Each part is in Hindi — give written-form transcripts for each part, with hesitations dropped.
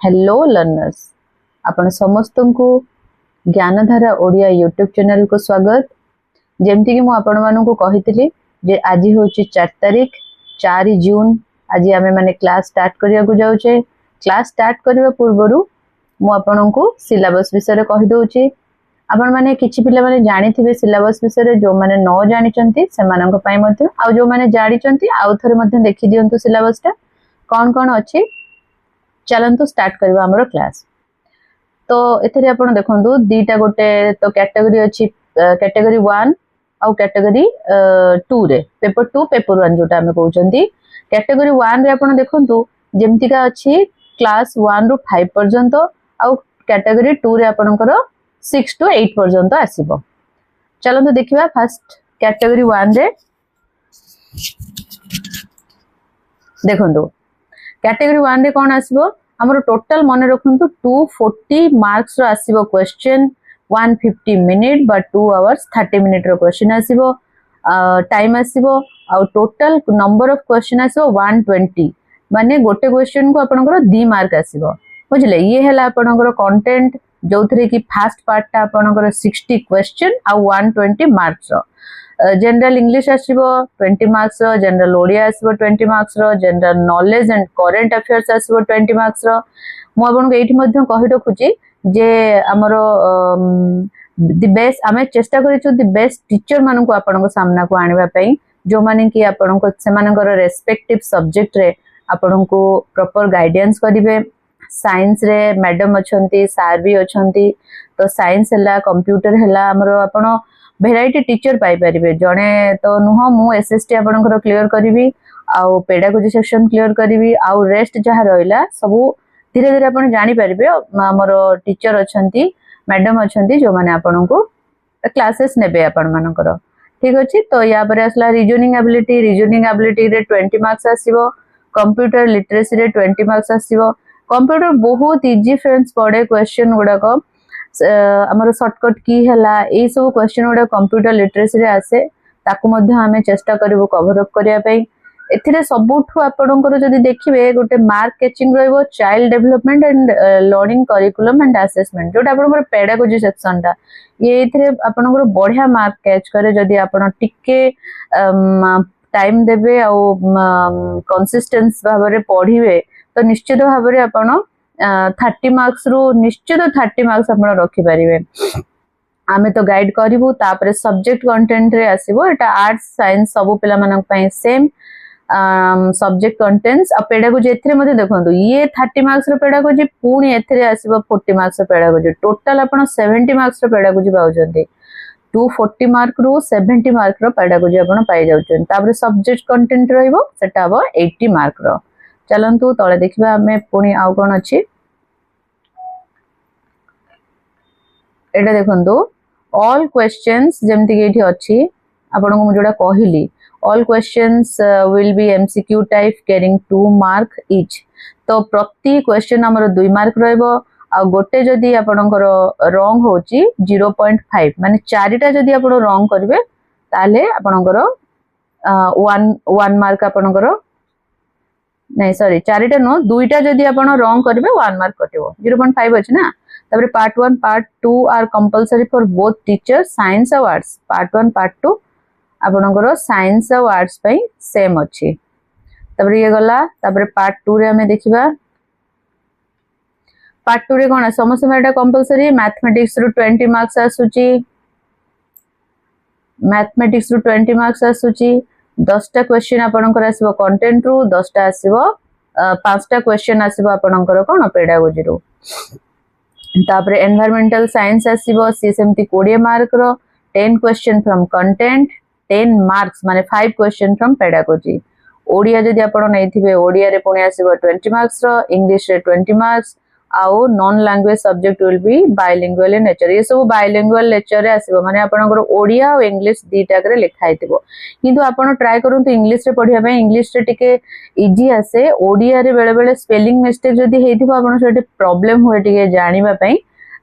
हेलो लर्नर्स आपण समस्त को ज्ञानधारा ओडिया यूट्यूब चैनल को स्वागत। जेमती कि आपण मानू कही जे आज हूँ 4 तारीख 4 जून आज आम मैंने क्लास स्टार्ट करने को जाऊे। क्लास स्टार्ट करने पूर्वर मुझे सिलेबस विषय कहीदे। आपण मैंने किछि पिला माने जानिथिबे सिलेबस विषय जो मैंने न जानिचंती सेमानंक पई मध्ये आ जो मैंने जानिचंती आउ थरे मध्ये देखि दियंतु सिलेबस टा कौन कौन अछि। चलंतु स्टार्ट करबा हमरो क्लास। तो एथरे आपण देखंतु दीटा गोटे तो कैटेगरी अछि कैटेगरी 1 आउ कैटेगरी 2 रे पेपर 2 पेपर 1 जोटा हमें कहउचंती। कैटेगरी 1 रे आपण देखंतु जेमति का अछि क्लास 1 रु 5 पर्यंत आउ कैटेगरी 2 रे आपणकर 6 टू 8 पर्यंत आसीबो। चलंतु देखिबा फर्स्ट कैटेगरी 1 रे देखंतु कैटेगरी 1 रे कोन आसीबो हमर टोटल मन रखंतु 240 मार्क्स रो आसीबो question 150 minute but 2 hours 30 minute रो क्वेश्चन आसीबो टाइम आसीबो आ टोटल नंबर ऑफ क्वेश्चन आसीबो 120 माने गोटे क्वेश्चन को आपनकर 2 मार्क आसीबो बुझले। ये हला आपनकर कंटेंट जो थरे कि फर्स्ट पार्ट ता आपनकर 60 क्वेश्चन आ 120 मार्क्स रो जनरल इंग्लिश आसीबो 20 मार्क्स रो जनरल ओडिया आसीबो 20 मार्क्स रो general knowledge and current affairs आसीबो 20 मार्क्स रो। मु आपन एठी मध्ये कहि रखुची जे हमरो द बेस्ट आमे चेष्टा करिछु द बेस्ट टीचर मानन को आपन को सामना को आनिबा पई जो माने कि आपन को सेमानकर रेस्पेक्टिव सब्जेक्ट रे आपन को प्रॉपर गाइडेंस करिवे। साइंस रे मैडम अछंती सर भी अछंती तो साइंस हला कंप्यूटर हला हमरो आपन भेराइटी टीचर पाई परिबे जणे तो नुह मु एसएसटी आपनकर क्लियर करिवि आउ पेडागोजी सेक्शन क्लियर करिवि आउ रेस्ट जहा रहिला सब धीरे धीरे आपन जानि परिबे। हमरो टीचर अछंती मैडम अछंती जो माने आपन को क्लासेस नेबे आपन मानकर ठीक अछि। तो या पर असला रीजनिंग एबिलिटी रे 20 मार्क्स आसीबो कंप्यूटर लिटरेसी रे 20 मार्क्स आसीबो। कंप्यूटर बहुत इजी फ्रेंड्स पड़े क्वेश्चन गुडा को हमर शॉर्टकट की हला ए सब क्वेश्चन गुडा कंप्यूटर लिटरेसी रे आसे ताकू मध्ये हमें चेष्टा करबो कवर अप करिया पई। एथिरे सबुठु आपनकर जदी देखिबे गोटे मार्क कैचिंग रहइबो child development and learning curriculum and assessment जोटा आपनकर पेडागोजी सेक्शन ता ये एथिरे आपनकर बढ़िया मार्क कैच करे जदी आपन टिके टाइम देबे आ कंसिस्टेंस भाबरे पढिबे तो निश्चित भाबरे आपन 30 मार्क्स रो निश्चित 30 मार्क्स आपण रखि परिबे। आमे तो गाइड करिवु तापरे सब्जेक्ट कंटेंट रे आसीबो एटा आर्ट्स साइंस सब पिला मानक पई सेम सब्जेक्ट कंटेंट्स आ पेडागोजी एथरे मध्ये देखंतु ये 30 मार्क्स रो पेडागोजी पुनी एथरे आसीबो 40 मार्क्स रो पेडागोजी टोटल आपण 70 मार्क्स रो पेडागोजी पाउजंती 240 मार्क रो 70 मार्क रो पेडागोजी आपण पाई जाउछन। तापरे सब्जेक्ट कंटेंट रहइबो सेटा हो 80 मार्क रो। चलंतु तळे देखिबा हमें पुनी आउ कोन अछि एटा देखंतु ऑल क्वेश्चंस जेमति के एठी अछि आपन को जोडा कहिली all questions will be MCQ type carrying 2 mark each. तो प्रति क्वेश्चन हमर 2 मार्क रहइबो आ गोटे जदी आपनकर रॉन्ग होची 0.5 माने चारिटा जदी आपण रॉन्ग करबे ताले आपनकर 1 मार्क आपनकर नहीं सॉरी चारिटा नो दुईटा जदी आपण रॉन्ग करबे 1 मार्क कटिबो 0.5 अछि ना। तबरे part 1 part 2 are compulsory for both teacher science और आर्ट्स पार्ट 1 पार्ट 2 आपनकर साइंस और आर्ट्स पई सेम अछि। तबरे ये गला तबरे पार्ट 2 रे हमें देखिबा पार्ट 2 रे कोन समस्त मेटा कंपलसरी मैथमेटिक्स रु 20 मार्क्स आसुची मैथमेटिक्स रु 20 मार्क्स आसुची 10टा क्वेश्चन आपनकर आसीबो कंटेंट रु 10टा आसीबो 5टा क्वेश्चन आसीबो आपनकर कोन पेडागोजी रु। तापरे एनवायरमेंटल साइंस आसीबो सी सेमती 20 मार्क रो 10 क्वेश्चन फ्रॉम कंटेंट 10 मार्क्स माने 5 क्वेश्चन फ्रॉम पेडागोजी। ओडिया जदी आपण नैथिबे ओडिया रे पुणी आसीबो 20 मार्क्स रो इंग्लिश रे 20 मार्क्स आउ non language subject will be bilingual in nature ये सब बायलिंगुअल नेचर रे आसीबो माने आपनकर ओडिया और इंग्लिश दीटा करे लिखा हितबो किंतु आपण ट्राई करंतु इंग्लिश रे पढिया पय इंग्लिश रे टिके इजी आसे ओडिया रे बेले बेले स्पेलिंग मिस्टेक जदी हेतिबो आपण सेठी प्रॉब्लम होय टिके जानिबा पय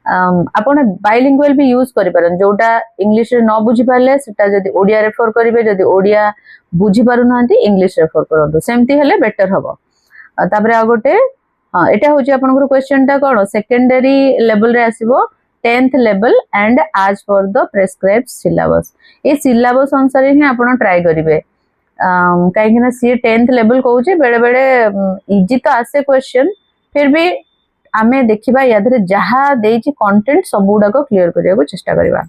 आपण बायलिंगुअल भी यूज करि परन जोटा इंग्लिश रे न बुझी पाले सेटा जदी ओडिया रेफर करिवे जदी ओडिया बुझी पारु नहंती इंग्लिश रेफर करंतु सेमती हेले बेटर हबो। तापरे आ गोटे हाँ एटा होची आपनकर क्वेश्चन टा कोन सेकेंडरी लेवल रे आसीबो 10th लेवल एंड आज पर the prescribed syllabus A syllabus अनुसार ही आपण ट्राई करिवे कहीं ना सी 10th लेवल कहूचे बेले बेले इजी तो आसे क्वेश्चन फिर भी आमे देखिबा यादरे जहा देछि कंटेंट सबुडा को क्लियर करिया को चेष्टा करबा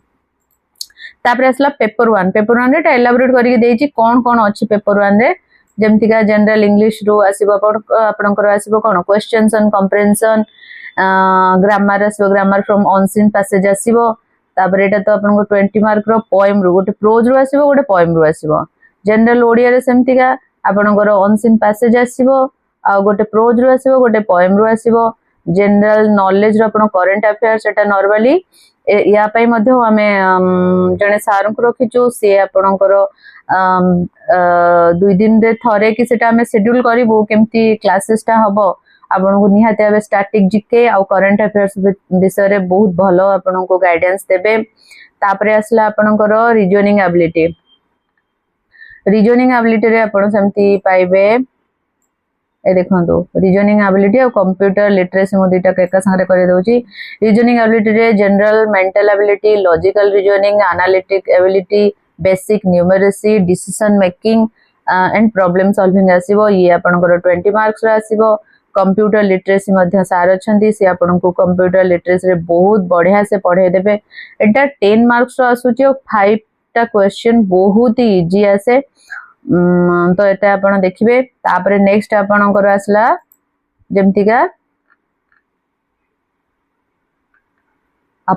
तापर असला पेपर 1 रे एलाबोरेट करके देछि कोन कोन अछि पेपर 1 रे जेमति का जनरल इंग्लिश रो आसीबो आपनकर आसीबो कोन क्वेश्चंस एंड कंप्रेहेंशन ग्रामर आसीबो ग्रामर फ्रॉम ऑनसीन पैसेज आसीबो तापर एटा तो आपनकर 20 मार्क रो पोएम रो गोटे प्रोज रो आसीबो गोटे पोएम रो आसीबो जनरल ओडिया रे सेमति का आपनकर ऑनसीन पैसेज आसीबो आ गोटे प्रोज रो आसीबो गोटे पोएम रो आसीबो जनरल नॉलेज रो आपण करंट अफेयर्स एटा नॉर्मली या पई मध्ये हमें जने सार को रखिचु से आपनकर 2 दिन रे थरे कि सेटा हमें शेड्यूल करिवो केमती क्लासेस टा हबो आपन को निहाते आबे स्टैटिक जीके आ करंट अफेयर्स विषय रे बहुत भलो आपन को गाइडेंस देबे तापरे असला आपनकर रीजनिंग एबिलिटी रे आपन सेमती पाइबे ए देखंतु रीजनिंग एबिलिटी और कंप्यूटर लिटरेसी मो दुटा एका संगे करे दउची रीजनिंग एबिलिटी रे general mental ability logical reasoning analytic ability basic numeracy decision making and problem solving आसीबो ये आपनकर 20 मार्क्स रा आसीबो कंप्यूटर लिटरेसी मध्ये सार अछंती से आपन को कंप्यूटर लिटरेसी रे बहुत बढ़िया से पढ़े देबे एटा 10 मार्क्स रा आसुची और 5 टा क्वेश्चन बहुत ही इजी आसे तो एटा आपण देखिबे तापरे नेक्स्ट आपणकर आसला जेमतिका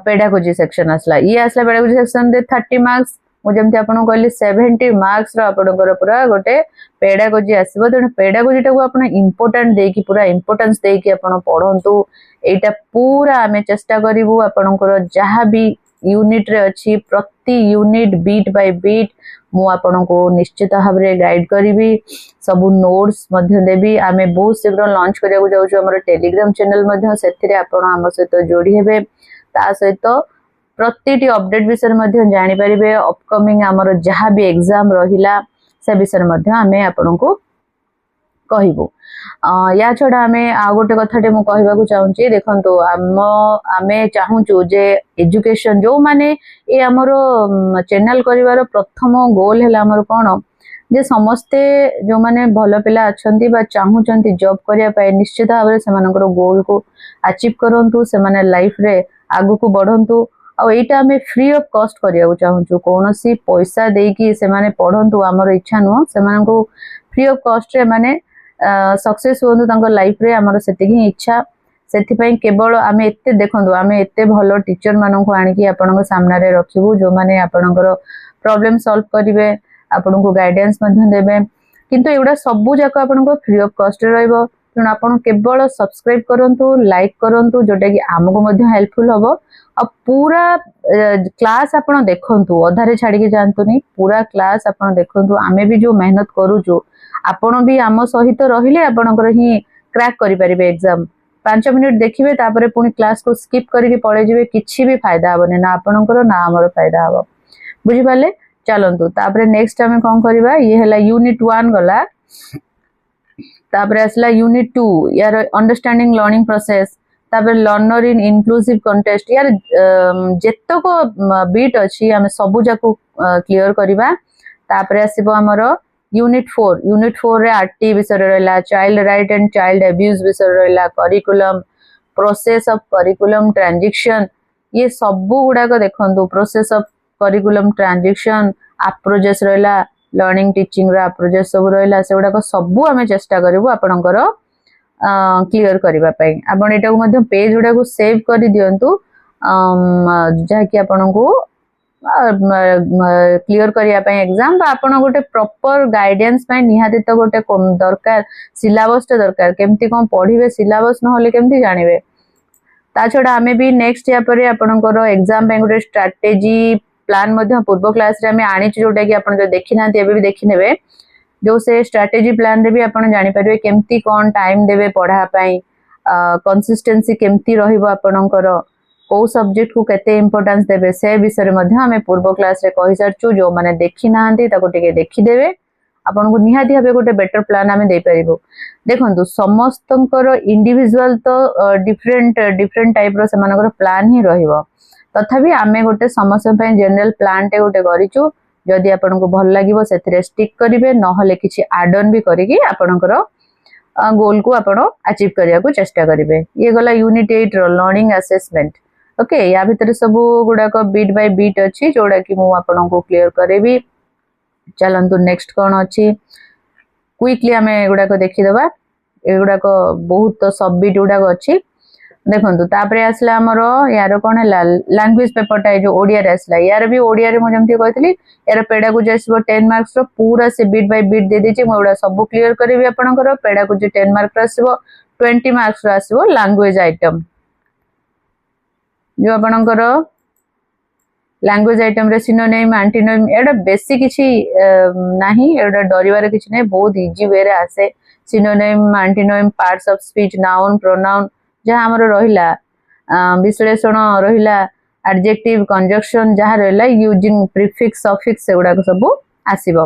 पेडागोजी सेक्शन आसला ये आसला पेडागोजी सेक्शन रे 30 मार्क्स मु जेमति आपण कहली 70 मार्क्स रो आपणकर पूरा गोटे पेडागोजी आसीबो त पेडागोजी टा को आपण इंपोर्टेंट देकी पूरा इंपोर्टेंस देकी आपण पढंतु एटा पूरा हमें चेष्टा करिवु आपणकर जहा भी यूनिट रे अछि प्रति यूनिट बीट बाय बीट मु आपन को निश्चित भाव रे गाइड करिवि सब नोट्स मध्य देबी आमे बहुत शीघ्र लॉन्च करिया को जाउछु हमर टेलीग्राम चैनल मध्य सेथिरे आपन हम सहित जोडी हेबे ता सहित प्रतिटी अपडेट विषय मध्य जानि परिबे अपकमिंग हमर जहा भी एग्जाम रहिला से विषय मध्य आमे आपन को कहिबो या छडा आमे आ गोटे कथाटे मु कहबा को चाहूची देखंतो आमे चाहूचु जे एजुकेशन जो माने ए हमरो चैनल करिवार प्रथम गोल हैला हमर कोन जे समस्ते जो माने भलो पिला अछंती बा चाहूचंती जॉब करिया पाए निश्चित भाबरे सेमानकर गोल को अचीव करंतु सेमाने लाइफ रे आगु को बढ़ंतु आ एटा हमें फ्री ऑफ कॉस्ट करिया को चाहूचु कोनोसी पैसा देकी सेमाने पढंतु हमर इच्छा नो सेमान को फ्री ऑफ कॉस्ट रे माने सक्सेस होंतु तांको लाइफ रे हमर सेति ही इच्छा सेति पई केवल आमे एते देखंतु आमे एते भलो टीचर मानन को आनी कि आपन को सामने रे रखिबु जो माने आपनकर प्रॉब्लम सॉल्व करिवे आपन को गाइडेंस मध्यन देबे किंतु एउडा सबु जाक आपन को फ्री ऑफ कॉस्ट रे रहइबो तण आपन केवल सब्सक्राइब करंतु लाइक करंतु जोटा कि हमको मध्य हेल्पफुल हबो आ पूरा क्लास आपन देखंतु अधारे छाडी के जानतुनी पूरा क्लास आपन देखंतु आमे भी जो मेहनत करूचु आपण भी आम सहित रहिले आपणकर ही क्रैक करि परिबे एग्जाम 5 मिनिट देखिबे तापरे पुनी क्लास को स्किप करके पळे जिवे किछि भी फायदा हबने ना आपणकर ना हमर फायदा हबो बुझि पाले चलंतु तापरे नेक्स्ट हमें कोन करबा ये हला यूनिट 1 गला तापरे असला यूनिट 2 यार अंडरस्टैंडिंग लर्निंग प्रोसेस तापरे लर्नर इन इंक्लूसिव कंटेस्ट यार जेतको बीट अछि हमें सबु जाको क्लियर करबा तापरे आसीबो हमर यूनिट 4 रे आरटी विषय रहला child right and child abuse विषय रहला curriculum process of curriculum transition ये सबु गुडा को देखंतु process of curriculum transition approaches रहला लर्निंग टीचिंग रा अप्रोचेस सब रहला से गुडा को सबु हमें चेष्टा करबो आपनकर क्लियर करबा पई आपण एटा को मध्य पेज गुडा को सेव कर दियंतु जहा कि आपन को क्लियर करिया पई एग्जाम बा आपण गोटे प्रॉपर गाइडेंस पई निहाते तो गोटे दरकार सिलेबस टे दरकार केमती कोन पढिबे सिलेबस न होले केमती जानिबे ता छडा हमें भी नेक्स्ट या परे आपनकर एग्जाम पे गोटे स्ट्रेटजी प्लान मध्ये पूर्व क्लास रे हमें आनी जोटा कि आपण जो देखिना एबे भी देखि नेबे जो से स्ट्रेटजी प्लान रे भी आपण जानि परिबे केमती कोन टाइम देबे पढा पई कंसिस्टेंसी केमती रहिबो आपनकर को सब्जेक्ट को केते इंपोर्टेंस देबे से विषय रे मध्ये हमें पूर्व क्लास रे कहि सरचु जो माने देखि नाहंती ताको टिके देखि देबे आपनको निहाती भाबे गोटे बेटर प्लान आमे दे परिबो। देखंतु समस्तंकर इंडिविजुअल तो डिफरेंट डिफरेंट टाइप रो सेमानकर प्लान ही रहिबो, तथापि आमे गोटे समस्त पे जनरल प्लान टे गोटे करिचु। जदि आपनको भल लागिबो सेथिरे स्टिक करिवे, नहले किछि एड ऑन भी करिकि आपनकर गोल को आपण अचीव करिया को चेष्टा करिवे। ये गला यूनिट 8 रो लर्निंग असेसमेंट। ओके, या भितर सब गुडा को बीट बाय बीट अछि जोडा कि मु आपण को क्लियर करेबी। चलंतु नेक्स्ट कोन अछि, क्विकली हमें गुडा को देखि दबा। एगुडा को बहुत सब बीट गुडा को अछि देखंतु। तापरे आसला हमरो यार कोन है लैंग्वेज पेपर टा जो ओडिया रे आसला, यार भी ओडिया रे म जमती कहतली यार पेडागोजी आसीबो 10 मार्क्स रो पूरा से बीट बाय बीट दे देछि। म ओडा सब क्लियर करेबी। आपनकर पेडागोजी 10 मार्क्स आसीबो, 20 मार्क्स रो आसीबो लैंग्वेज आइटम। जो आपनकर लैंग्वेज आइटम रे सिनोनिम एंटोनिम एडा बेसिक किछि नाही, एडा डरिवार किछि नै, बहुत इजी वे रे आसे। Synonym antonym parts of speech noun pronoun जहाँ हमरो रहिला विश्लेषण रहिला एडजेक्टिव कंजक्शन जहाँ रहिला यूजिंग प्रीफिक्स सफिक्स सेगुडा को सब आसीबो।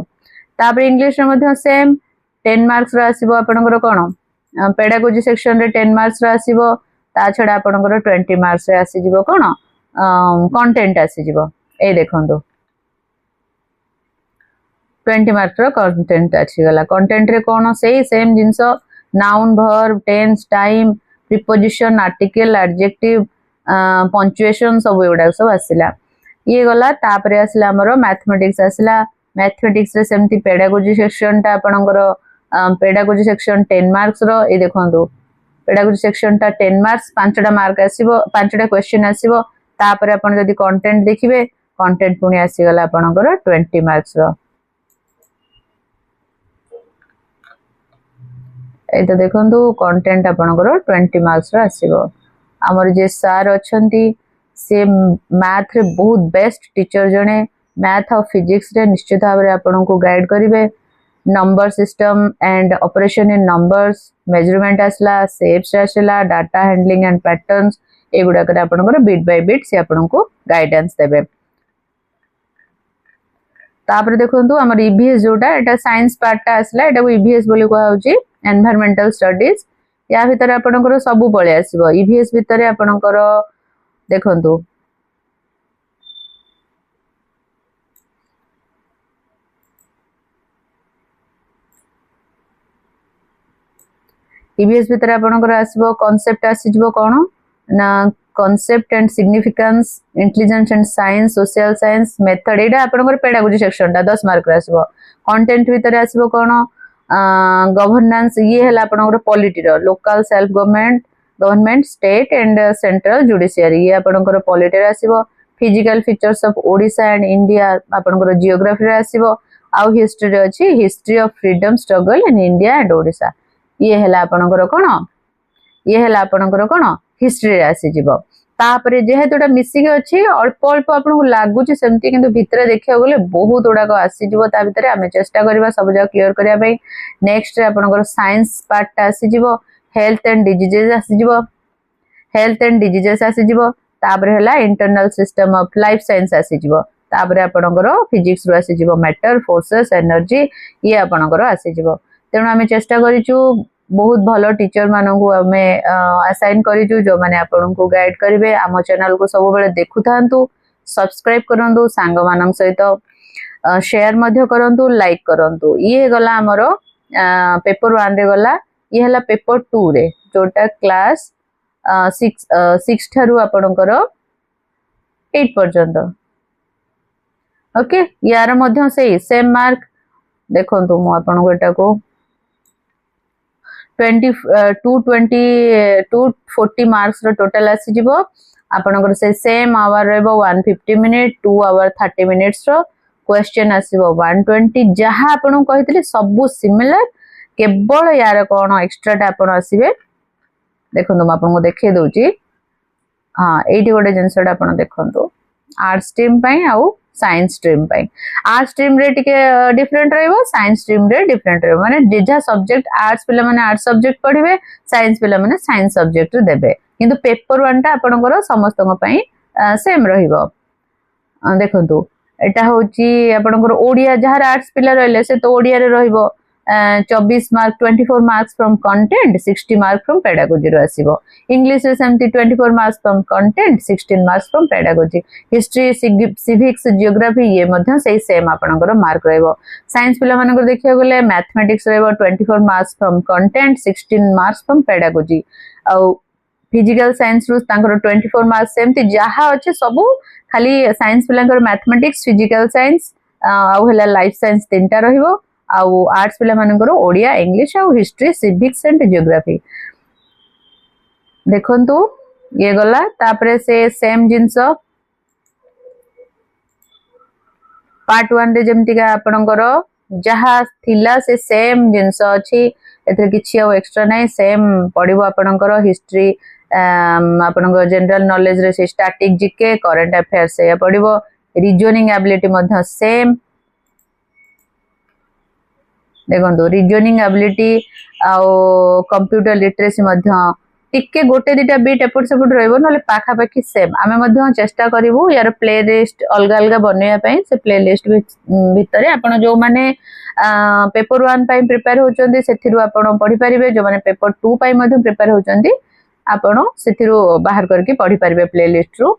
तापर इंग्लिश रे मध्ये सेम 10 मार्क्स रो आसीबो। आपनकर कोन पेडागोजी सेक्शन रे 10 मार्क्स रो आसीबो। ता छडा आपनकर 20 मार्क्स रे आसी जिवो कोन कंटेंट आसी जिवो। ए देखंतु 20 मार्क्स रो कंटेंट आछि गला। कंटेंट रे कोन सेही सेम जिंस noun verb tense time preposition article adjective punctuation सब एडा सब आसिला। ये गला। तापरे आसिला हमरो मैथमेटिक्स आसिला। मैथमेटिक्स रे सेमती पेडागोजी सेक्शन ता आपनकर पेडागोजी सेक्शन 10 मार्क्स रो। ए देखंतु पेडागोजी सेक्शन ता 10 मार्क्स 5टा मार्क आसीबो, 5टा क्वेश्चन आसीबो। तापरे आपण जदी कंटेंट देखिबे, कंटेंट पुनी आसी गला आपनकर 20 मार्क्स रो। ए तो देखंतु कंटेंट आपनकर 20 मार्क्स रो आसीबो। हमर जे सर अछंती से मैथ रे बहुत बेस्ट टीचर जने। मैथ और फिजिक्स रे निश्चित भाव रे आपन को गाइड करिवे। Number system and operation in numbers, measurement आसला, शेप्स आसला, डाटा हैंडलिंग एंड पैटर्न्स एगुडा करे आपनकर बीट बाय बीट से आपन को गाइडेंस देबे। तापर देखंतु हमर ईवीएस जोटा एटा साइंस पार्ट ता आसला, एटा को ईवीएस बोली कहै होची एनवायरमेंटल स्टडीज। या भितर आपनकर सब पळे आसीबो। ईवीएस भितर आपनकर देखंतु ईवीएस भितर आपनकर आसीबो कांसेप्ट आसीजबो कोन ना concept and significance intelligence and science social science method. एटा आपनकर पेडागोजी सेक्शन ता 10 मार्क आसीबो। कंटेंट भितर आसीबो कोन गवर्नेंस। ये हला आपनकर पॉलिटी रो local self government state and central judiciary. ये आपनकर पॉलिटी रे आसीबो। Physical features of Odisha and India आपनकर जियोग्राफी रे आसीबो। आउ हिस्ट्री रे अछि history of freedom struggle in India and Odisha. ये हला आपनकर कोन ये हला आपनकर कोन हिस्ट्री रे आसी जिवो। तापरे जेहेतुटा मिसिक अछि अल्प अल्प आपनको लागुची सेमती, किंतु भितरे देखिया गले बहुत उडा को आसी जिवो। ता भितरे हमें चेष्टा करबा सब जगह क्लियर करिया पई। नेक्स्ट रे आपनकर साइंस पार्ट ता आसी जिवो। हेल्थ एंड डिजीजेस आसी जिवो। हेल्थ एंड डिजीजेस आसी जिवो। तापरे हला internal system of life science आसी जिवो। तापरे आपनकर फिजिक्स रो आसी जिवो मैटर फोर्सेस एनर्जी ये आपनकर आसी जिवो। तेणु हमें चेष्टा करिचु बहुत भलो टीचर माननकु हमें असाइन करिचु जो माने आपन को गाइड करिवे। आम चैनल को सब बेले देखु थांतु, सब्सक्राइब करंतु, सांग मानन सहित शेयर मध्य करंतु, लाइक करंतु। ये गला हमरो पेपर 1 रे गला। ये हला पेपर 2 रे जोटा क्लास 6 थारु आपनकर 8 पर्यंत। ओके, यार मध्य सेही सेम मार्क देखंतु मु आपन को एटा को 240 मार्क्स रो टोटल आसी जिवो। आपनकर से सेम आवर रहबो 150 मिनिट 2 आवर 30 मिनिट्स रो क्वेश्चन आसीबो 120। जहां आपन कहितले सब सिमिलर, केवल यार कोन एक्स्ट्राटा आपन आसीबे देखंतु। म आपन को देखे दोची। हां, एठी गोटे जिंसटा आपन देखंतु आर्ट स्ट्रीम पई आउ साइंस स्ट्रीम पई। आर्ट स्ट्रीम रे टिके डिफरेंट रहइबो, साइंस स्ट्रीम रे डिफरेंट रहइबो। माने जेजा सब्जेक्ट आर्ट्स पिला माने आर्ट सब्जेक्ट पढिबे, साइंस पिला माने साइंस सब्जेक्ट देबे। किंतु पेपर 1 टा आपनकर समस्त पई सेम रहिबो। देखंतु एटा होची आपनकर ओडिया जहार आर्ट्स पिला रहले से तो ओडिया रे रहइबो 24 mark 24 marks from content 60 mark from pedagogy रो आसीबो इंग्लिश रे सेमती 24 marks from content 16 marks from pedagogy history civics geography ये मध्य सेही सेम आपनकर मार्क रहइबो साइंस पिला मानकर देखिया गेले मैथमेटिक्स रहइबो 24 marks from content 16 marks from pedagogy आ फिजिकल साइंस रो तांकर 24 मार्क्स सेमती जहा अछि सबु खाली साइंस पिलांकर मैथमेटिक्स फिजिकल साइंस आ हेला लाइफ साइंस तीनटा रहिबो आउ आर्ट्स पिला मानकर ओडिया इंग्लिश आउ हिस्ट्री सिविक्स एंड जियोग्राफी देखंतु ये गला तापरे से सेम जिंस पार्ट 1 रे जेमति का आपनकर जहा थिला से सेम जिंस अछि एथरे किछि आ एक्स्ट्रा नै सेम पडिबो आपनकर हिस्ट्री आपनकर जनरल नॉलेज रे से स्टैटिक जीके करंट अफेयर्स से पडिबो रीजनिंग एबिलिटी मध्य सेम देखो रीजनिंग एबिलिटी आउ कंप्यूटर लिटरेसी मध्य टिके गोटे दिटा बीट एपट सेपट रहइबो नले पाखा पाखी सेम आमे मध्य चेष्टा करिवु यार प्ले लिस्ट अलग अलग बनैया पई से प्ले लिस्ट भितरे आपण जो माने पेपर 1 पई प्रिपेयर होचंदी सेथिरु आपण पढी परिबे जो माने पेपर 2 पई मध्य प्रिपेयर होचंदी आपण सेथिरु बाहर करके पढी परिबे प्ले लिस्ट रु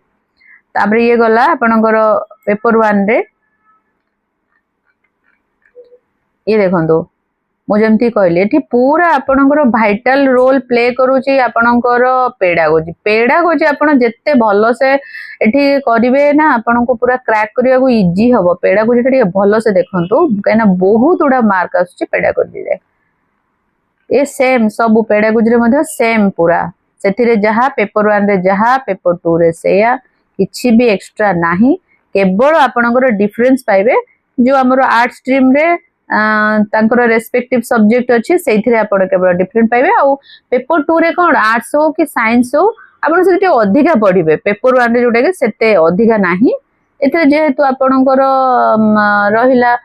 तापर ये गला आपणकर पेपर 1 रे ये देखंतु मु जेमती कहले एठी पूरा आपणकर वाइटल रोल प्ले करूची आपणकर पेडागोजी आपण जत्ते भलो से एठी करिवे ना आपनको पूरा क्रैक करिया को इजी हबो पेडागोजी टे भलो से देखंतु काना बहुत उडा मार्क आसुची पेडागोजी रे ए सेम सब पेडागोजी रे मध्ये सेम पूरा सेथिरे जहा पेपर 1 रे जहा पेपर 2 रे सेया किछि भी एक्स्ट्रा नाही केवल आपणकर डिफरेंस पाइबे जो हमरो आर्ट स्ट्रीम रे तांकर रेस्पेक्टिव सब्जेक्ट अछि सेथिरे आपण केवल डिफरेंट पाइबे आ पेपर 2 रे कोन आर्ट्स हो कि साइंस हो आपण सेति अधिका पढिबे पेपर 1 रे जोटा के सेते अधिका नाही एथिरे जेहेतु आपणकर रहिला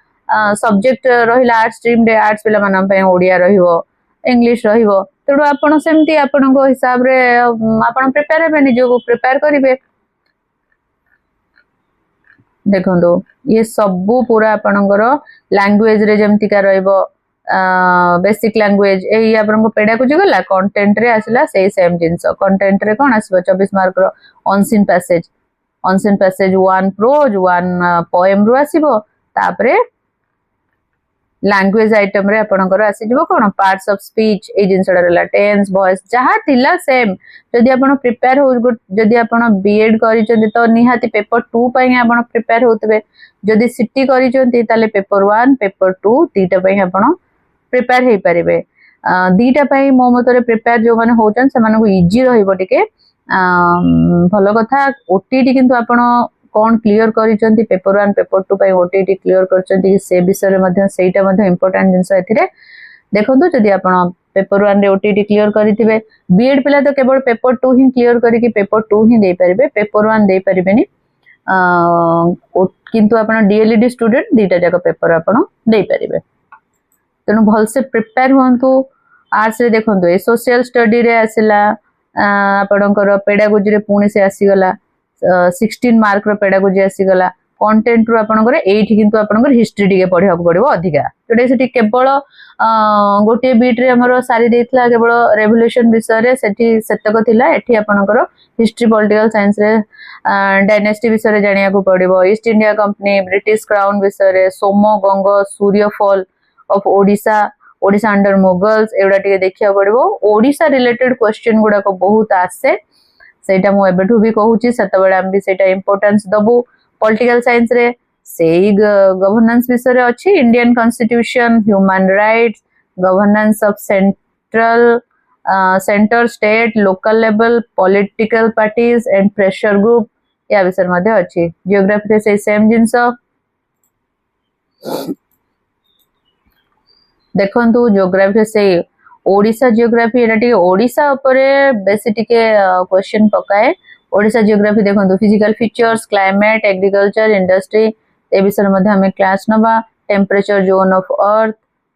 सब्जेक्ट रहिला आर्ट स्ट्रीम रे आर्ट्स पिला मानन पे ओडिया रहिबो इंग्लिश रहिबो तेडो आपण सेमती आपणको हिसाब रे आपण प्रिपेयर हेबे निजो प्रिपेयर करिवे देखो ये सबू पूरा आपणकर लैंग्वेज रे जेमती का रहइबो बेसिक लैंग्वेज एही आपनको पेडागोजी गला कंटेंट रे आसला से सेम जिंस कंटेंट रे कोन आसीबो 24 मार्क रो ऑनसीन पैसेज 1 प्रोज 1 पोएम रो आसीबो तापरे लैंग्वेज आइटम रे आपणकर आसी जिवो कोन पार्ट्स ऑफ स्पीच ए जिंसडा रहला टेंस वॉइस जहा थिला सेम जदि आपण प्रिपेयर हो जदि आपण बीएड करिसंती तो निहाती पेपर 2 पई आपण प्रिपेयर होतबे जदि सिटी करिसंती ताले पेपर 1 पेपर 2 तीटा पई आपण प्रिपेयर हे परिबे दीटा पई मो मतरे प्रिपेयर जो माने होचन से माने को इजी रहिबो टिके भलो कथा ओटीटी किंतु आपण कौन क्लियर करिसंती पेपर 1 पेपर 2 पई ओटीटी क्लियर करचंती से विषय मध्ये सेटा मध्ये इंपोर्टेंट जिंस एथिरे देखंतु जदि आपण पेपर 1 रे ओटीटी क्लियर करिथिबे बीएड पिला तो केवल पेपर 2 ही क्लियर करिकि पेपर 2 ही दे परिबे पेपर 1 दे परिबेनी किंतु आपण डीएलईडी स्टूडेंट दीटा जाक पेपर आपण दे परिबे तनु भल से प्रिपेयर होंतु आर्ट्स रे देखंतु ए सोशल स्टडी रे आसिला आपणकर पेडागोजी रे पुणी से आसी गला 16 मार्क रो पेडागोजी आसी गला कंटेंट रो आपणकर एठी किंतु आपणकर हिस्ट्री टिके पढिया को पड़िबो अधिका जोटे सेठी केवल गोटे बीट रे हमरो सारी देथला केवल रेवोल्यूशन विषय रे सेठी सेतक थिला एठी आपणकर हिस्ट्री पॉलिटिकल साइंस रे डायनेस्टी विषय रे जानिया को पड़िबो East India Company British crown विषय रे सोमो गंग सूर्यफॉल ऑफ ओडिशा अंडर मुगल्स एवडा टिके देखिया पड़िबो ओडिशा रिलेटेड क्वेश्चन गुडा को बहुत आसे सेटा मु एबेठु भी कहूची सेतबेला हम भी सेटा इंपोर्टेंस दबु पॉलिटिकल साइंस रे सेई गवर्नेंस विषय रे अछि Indian constitution human rights governance of centre state local level political parties and pressure group या विषय मध्ये अछि जियोग्राफी रे से सेम जिंस देखंतु जियोग्राफी से ओडिशा जियोग्राफी एटा टिके ओडिशा ऊपर बेसी टिके क्वेश्चन पकाए ओडिशा जियोग्राफी देखंतु physical features climate agriculture industry ए विषय मध्ये हमें क्लास नबा temperature zone of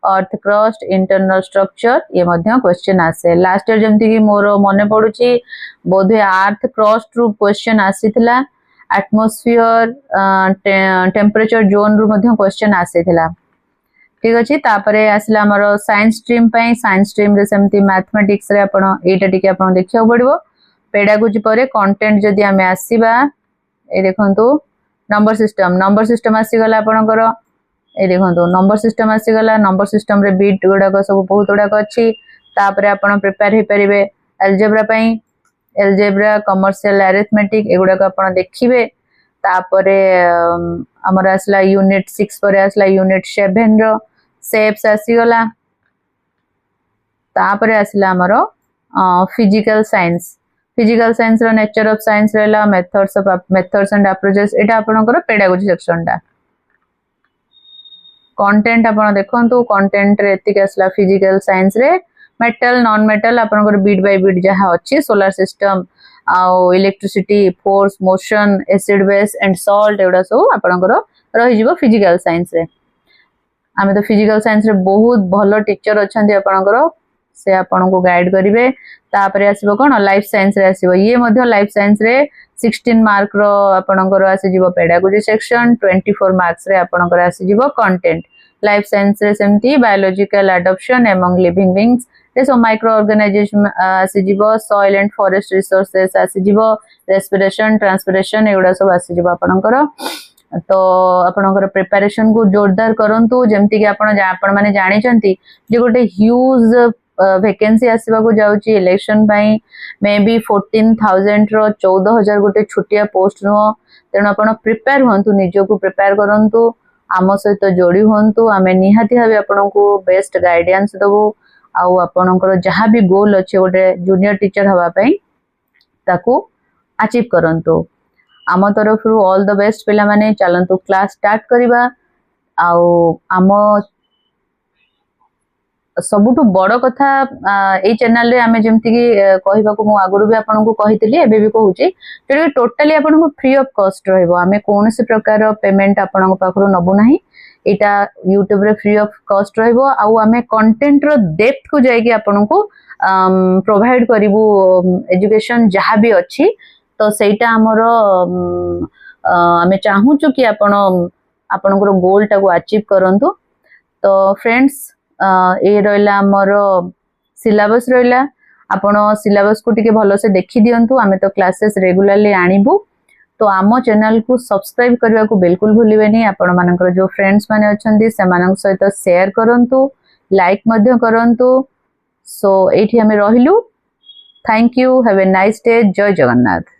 earth crust internal structure ये मध्ये क्वेश्चन आसे लास्ट ईयर जेमति कि मोर मने पडुची बोधे अर्थ क्रस्ट रु क्वेश्चन आसीथिला एटमॉस्फेयर टेम्परेचर जोन रु मध्य क्वेश्चन आसीथिला ठीक अछि तापरे आसला हमर साइंस स्ट्रीम रे सेमती मैथमेटिक्स रे आपण एटा टिके आपण देखिया पड़िबो पेडागोजी परे कंटेंट जदी हमें आसीबा ए देखंतु नंबर सिस्टम आसी गला आपनकर ए देखंतु नंबर सिस्टम आसी गला नंबर सिस्टम रे बिट गुडा को सब बहुत गुडा को अछि तापरे आपण प्रिपेयर हे परिबे एल्जेब्रा कमर्शियल अरिथमेटिक एगुडा को आपण देखिबे तापरे हमर आसला यूनिट 6 परे आसला यूनिट 7 रो शेप्स आसी गला तापरे आसला हमर फिजिकल साइंस रो नेचर ऑफ साइंस रहला मेथड्स एंड अप्रोचेस एटा आपनकर पेडागोजी सेक्शन टा कंटेंट आपण देखंतु कंटेंट रे एतिक आसला फिजिकल साइंस रे मेटल नॉन मेटल आपनकर बीट बाय बीट जहा अछि सोलर सिस्टम आ electricity force motion acid base and salt एडा सब आपनकर रहि जिवो फिजिकल साइंस रे आमे तो फिजिकल साइंस रे बहुत भलो टीचर अछंती आपनकर से आपन को गाइड करिवे तापरे आसीबो कोन लाइफ साइंस रे आसीबो ये मध्य लाइफ साइंस रे 16 मार्क रो आपनकर आसी जिवो पेडागोजी सेक्शन 24 मार्क्स रे आपनकर आसी जिवो कंटेंट लाइफ साइंस रे सेमती biological adoption among living beings so micro organization आसी जिवो सॉइल एंड फॉरेस्ट रिसोर्सेस आसी जिवो रेस्पिरेशन ट्रांसपिरेशन एगुडा सब आसी जिवो आपनकर तो आपनकर प्रिपरेशन को जोरदार करंतु जेमति कि आपण माने जानि चंती जे गोटे ह्यूज वैकेंसी आसीबा को जाउची इलेक्शन पई मे बी 14000 रो 14000 गोटे छुटिया पोस्ट नो तेनो आपण प्रिपेयर होंतु निजो को प्रिपेयर करंतु आम सहित जोड़ी होंतु आमे निहाती भाबे आपण को बेस्ट गाइडेंस दबो आउ आपणकर जहाँ भी गोल अच्छे गोटे जूनियर टीचर हवा पई ताकू अचीव करंतु आम तरफ ऑल द बेस्ट पिला माने चलंतु क्लास स्टार्ट करिबा आउ आम सबुठु बड़ कथा ए चैनल रे आमे जेमति कि कहिबा को मु आगुरु भी आपन को कहितली एबे भी कहूची जे टोटली आपन को फ्री ऑफ कॉस्ट रहइबो आमे कोनसे प्रकार पेमेंट आपन को पाखरु नबु नाही एटा YouTube रे फ्री ऑफ कॉस्ट रहइबो आउ आमे कंटेंट रो डेप्थ को जाई कि आपन को प्रोवाइड करिवु एजुकेशन जहाँ भी अछि तो सेटा हमरो आमे चाहू छु कि आपन को गोल टा को अचीव करंतु तो फ्रेंड्स ए रहिला हमर सिलेबस रहिला आपण सिलेबस को टिके भलो से देखि दियंतु आमे तो क्लासेस रेगुलरली आनिबु तो आम चैनल को सब्सक्राइब करबा को बिल्कुल भूलिबेनी आपण मानकर जो फ्रेंड्स माने अछंती सेमानक सहित शेयर करंतु लाइक मध्य करंतु सो एठी हमें रहिलु thank you have a nice day जय जगन्नाथ।